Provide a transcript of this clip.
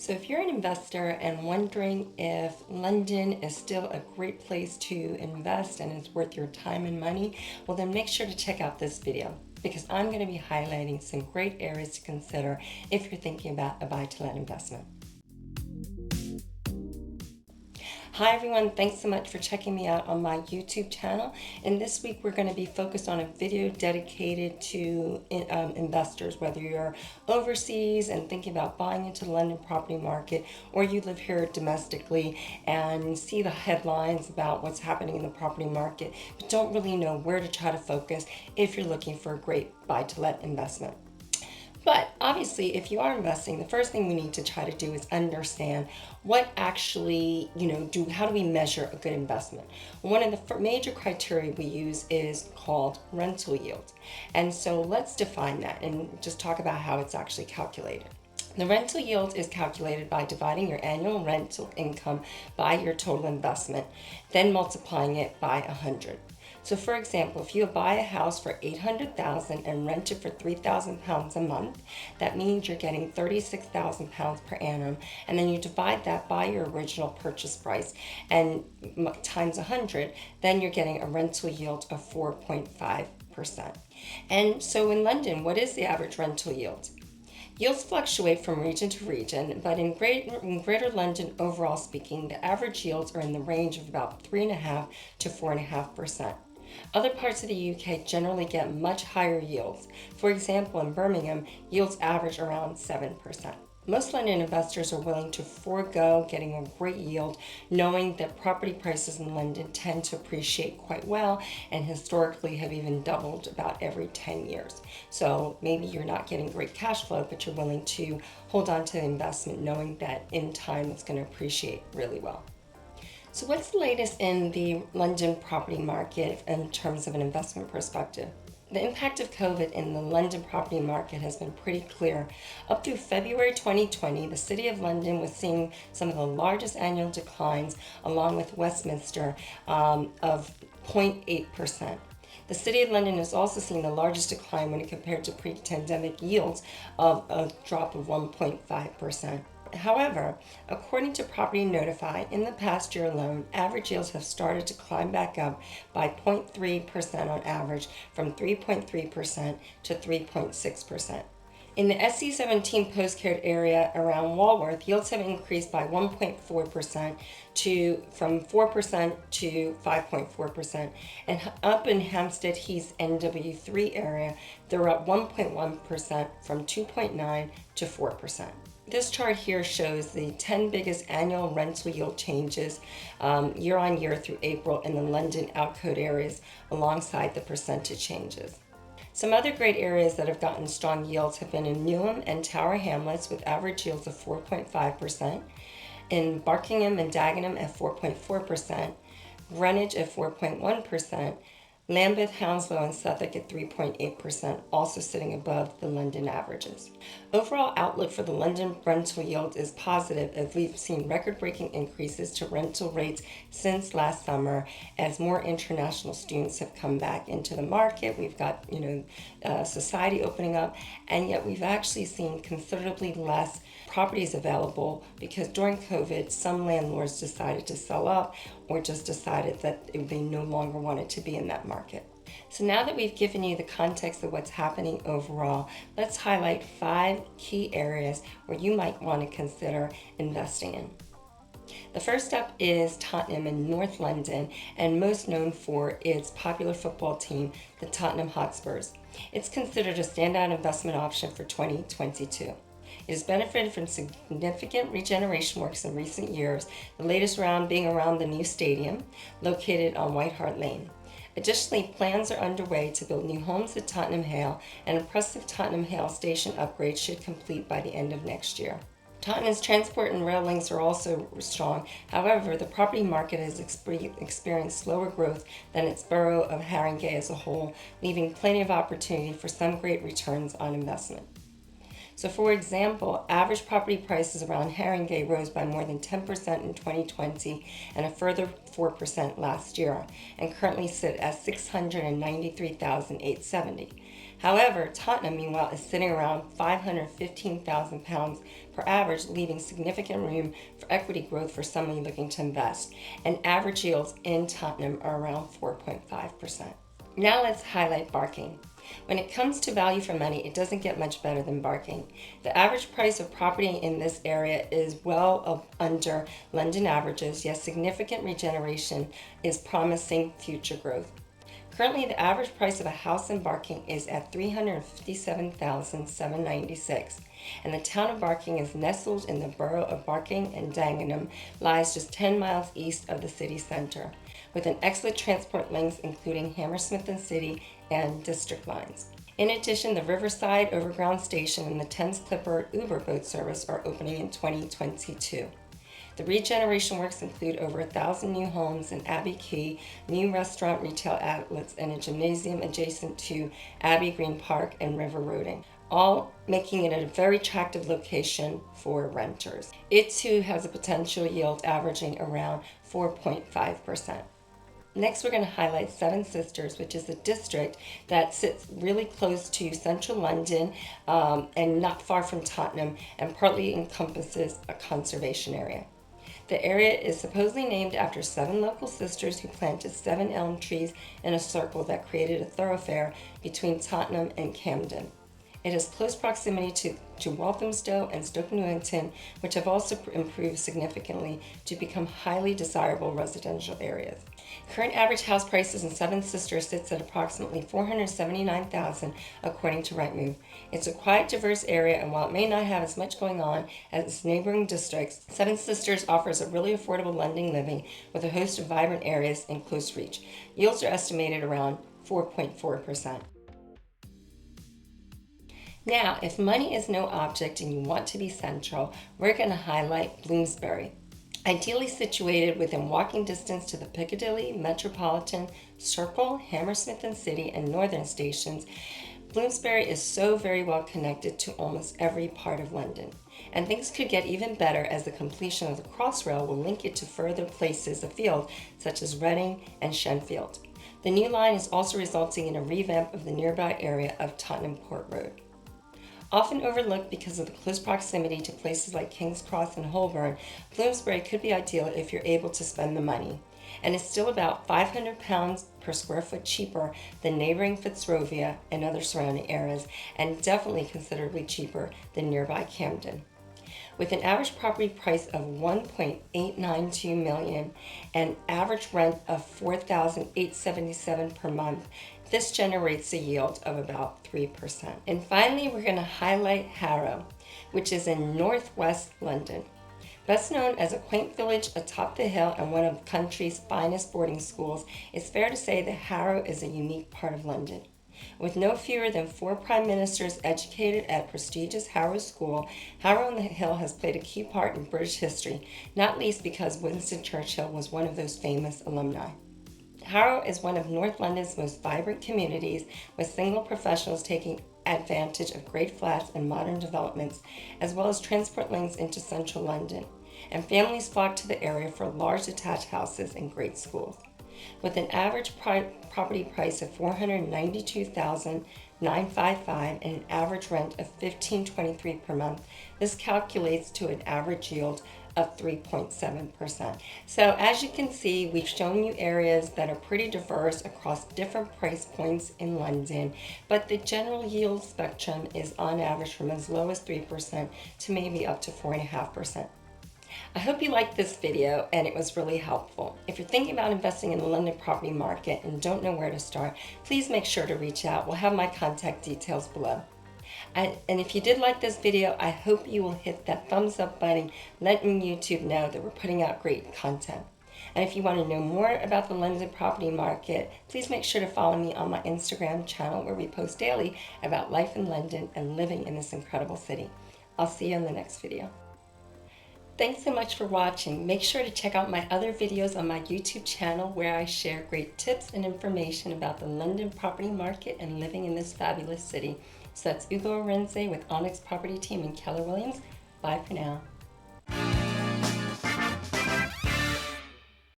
So if you're an investor and wondering if London is still a great place to invest and is worth your time and money, well then make sure to check out this video because I'm going to be highlighting some great areas to consider if you're thinking about a buy-to-let investment. Hi everyone, thanks so much for checking me out on my YouTube channel. And this week we're going to be focused on a video dedicated to investors, whether you're overseas and thinking about buying into the London property market, or you live here domestically and see the headlines about what's happening in the property market, but don't really know where to try to focus if you're looking for a great buy-to-let investment. But obviously, if you are investing, the first thing we need to try to do is understand what actually, how do we measure a good investment? One of the major criteria we use is called rental yield. And so let's define that and just talk about how it's actually calculated. The rental yield is calculated by dividing your annual rental income by your total investment, then multiplying it by 100. So for example, if you buy a house for $800,000 and rent it for £3,000 a month, that means you're getting £36,000 per annum, and then you divide that by your original purchase price and times 100, then you're getting a rental yield of 4.5%. And so in London, what is the average rental yield? Yields fluctuate from region to region, but in Greater London, overall speaking, the average yields are in the range of about 3.5% to 4.5%. Other parts of the UK generally get much higher yields. For example, in Birmingham, yields average around 7%. Most London investors are willing to forego getting a great yield, knowing that property prices in London tend to appreciate quite well and historically have even doubled about every 10 years. So maybe you're not getting great cash flow, but you're willing to hold on to the investment knowing that in time it's going to appreciate really well. So what's the latest in the London property market in terms of an investment perspective? The impact of COVID in the London property market has been pretty clear. Up through February 2020, the City of London was seeing some of the largest annual declines, along with Westminster, of 0.8%. The City of London is also seeing the largest decline when compared to pre-pandemic yields of a drop of 1.5%. However, according to Property Notify, in the past year alone, average yields have started to climb back up by 0.3% on average, from 3.3% to 3.6%. In the SC17 postcode area around Walworth, yields have increased by 1.4% from 4% to 5.4%. And up in Hampstead Heath's NW3 area, they're up 1.1% from 2.9 to 4%. This chart here shows the 10 biggest annual rental yield changes year on year through April in the London outcode areas, alongside the percentage changes. Some other great areas that have gotten strong yields have been in Newham and Tower Hamlets with average yields of 4.5%, in Barkingham and Dagenham at 4.4%, Greenwich at 4.1%, Lambeth, Hounslow, and Suffolk at 3.8%, also sitting above the London averages. Overall outlook for the London rental yield is positive, as we've seen record-breaking increases to rental rates since last summer as more international students have come back into the market. We've got, society opening up, and yet we've actually seen considerably less properties available because during COVID, some landlords decided to sell up or just decided that they no longer wanted to be in that market. So now that we've given you the context of what's happening overall, let's highlight 5 key areas where you might want to consider investing in. The first up is Tottenham in North London, and most known for its popular football team, the Tottenham Hotspurs. It's considered a standout investment option for 2022. It has benefited from significant regeneration works in recent years, the latest round being around the new stadium, located on White Hart Lane. Additionally, plans are underway to build new homes at Tottenham Hale, and impressive Tottenham Hale station upgrades should complete by the end of next year. Tottenham's transport and rail links are also strong. However, the property market has experienced slower growth than its borough of Harringay as a whole, leaving plenty of opportunity for some great returns on investment. So for example, average property prices around Harringay rose by more than 10% in 2020 and a further 4% last year, and currently sit at $693,870. However, Tottenham, meanwhile, is sitting around £515,000 per average, leaving significant room for equity growth for someone looking to invest. And average yields in Tottenham are around 4.5%. Now let's highlight Barking. When it comes to value for money, it doesn't get much better than Barking. The average price of property in this area is well under London averages, yet significant regeneration is promising future growth. Currently, the average price of a house in Barking is at $357,796, and the town of Barking is nestled in the borough of Barking, and Dagenham lies just 10 miles east of the city center, with an excellent transport links including Hammersmith and City and District lines. In addition, the Riverside Overground Station and the Thames Clipper Uber boat service are opening in 2022. The regeneration works include over 1,000 new homes in Abbey Quay, new restaurant retail outlets, and a gymnasium adjacent to Abbey Green Park and river roading, all making it a very attractive location for renters. It too has a potential yield averaging around 4.5%. Next, we're going to highlight Seven Sisters, which is a district that sits really close to central London and not far from Tottenham, and partly encompasses a conservation area. The area is supposedly named after 7 local sisters who planted 7 elm trees in a circle that created a thoroughfare between Tottenham and Camden. It has close proximity to Walthamstow and Stoke Newington, which have also improved significantly to become highly desirable residential areas. Current average house prices in Seven Sisters sits at approximately $479,000 according to Rightmove. It's a quiet, diverse area, and while it may not have as much going on as its neighboring districts, Seven Sisters offers a really affordable London living with a host of vibrant areas in close reach. Yields are estimated around 4.4%. Now, if money is no object and you want to be central, we're going to highlight Bloomsbury. Ideally situated within walking distance to the Piccadilly, Metropolitan, Circle, Hammersmith and City, and Northern stations, Bloomsbury is so very well connected to almost every part of London. And things could get even better as the completion of the Crossrail will link it to further places afield, such as Reading and Shenfield. The new line is also resulting in a revamp of the nearby area of Tottenham Court Road. Often overlooked because of the close proximity to places like King's Cross and Holborn, Bloomsbury could be ideal if you're able to spend the money. And it's still about £500 per square foot cheaper than neighboring Fitzrovia and other surrounding areas, and definitely considerably cheaper than nearby Camden. With an average property price of $1.892 million and average rent of $4,877 per month, this generates a yield of about 3%. And finally, we're going to highlight Harrow, which is in northwest London. Best known as a quaint village atop the hill and one of the country's finest boarding schools, it's fair to say that Harrow is a unique part of London. With no fewer than 4 prime ministers educated at prestigious Harrow School, Harrow on the Hill has played a key part in British history, not least because Winston Churchill was one of those famous alumni. Harrow is one of North London's most vibrant communities, with single professionals taking advantage of great flats and modern developments, as well as transport links into central London, and families flock to the area for large detached houses and great schools. With an average property price of $492,955 and an average rent of $1,523 per month, this calculates to an average yield of 3.7%. So as you can see, we've shown you areas that are pretty diverse across different price points in London, but the general yield spectrum is on average from as low as 3% to maybe up to 4.5%. I hope you liked this video and it was really helpful. If you're thinking about investing in the London property market and don't know where to start, please make sure to reach out. We'll have my contact details below. And if you did like this video, I hope you will hit that thumbs up button, letting YouTube know that we're putting out great content. And if you want to know more about the London property market, please make sure to follow me on my Instagram channel, where we post daily about life in London and living in this incredible city. I'll see you in the next video. Thanks so much for watching. Make sure to check out my other videos on my YouTube channel, where I share great tips and information about the London property market and living in this fabulous city. So that's Ugo Arenze with Onyx Property Team and Keller Williams. Bye for now.